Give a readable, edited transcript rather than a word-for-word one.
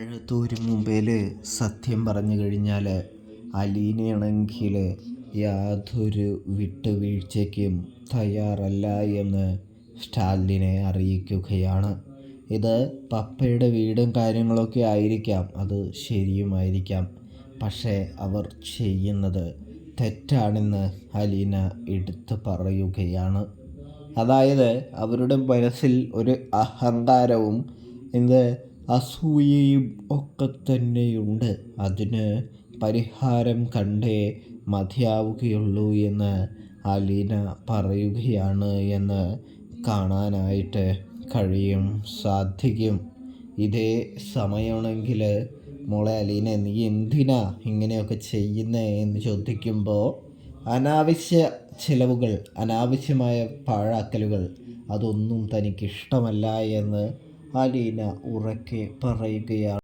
എഴുത്തൂര് മുമ്പേൽ സത്യം പറഞ്ഞു കഴിഞ്ഞാൽ അലീനയാണെങ്കിൽ യാതൊരു വിട്ടുവീഴ്ചയ്ക്കും തയ്യാറല്ല എന്ന് സ്റ്റാലിനെ അറിയിക്കുകയാണ്. ഇത് പപ്പയുടെ വീടും കാര്യങ്ങളൊക്കെ ആയിരിക്കാം, അത് ശരിയുമായിരിക്കാം. പക്ഷേ അവർ ചെയ്യുന്നത് തെറ്റാണെന്ന് അലീന എടുത്തു പറയുകയാണ്. അതായത് അവരുടെ മനസ്സിൽ ഒരു അഹങ്കാരവും അസൂയയും ഒക്കെ തന്നെയുണ്ട്. അതിന് പരിഹാരം കണ്ടേ മതിയാവുകയുള്ളൂ എന്ന് അലീന പറയുകയാണ് എന്ന് കാണാനായിട്ട് സാധിക്കും. ഇതേ സമയമാണെങ്കിൽ മോളെ അലീന, നീ എന്തിനാ ഇങ്ങനെയൊക്കെ ചെയ്യുന്നേ എന്ന് ചോദിക്കുമ്പോൾ അനാവശ്യ ചിലവുകൾ, അനാവശ്യമായ പാഴാക്കലുകൾ അതൊന്നും തനിക്കിഷ്ടമല്ല എന്ന് അലീന ഉറക്കെ പറയുകയാണ്.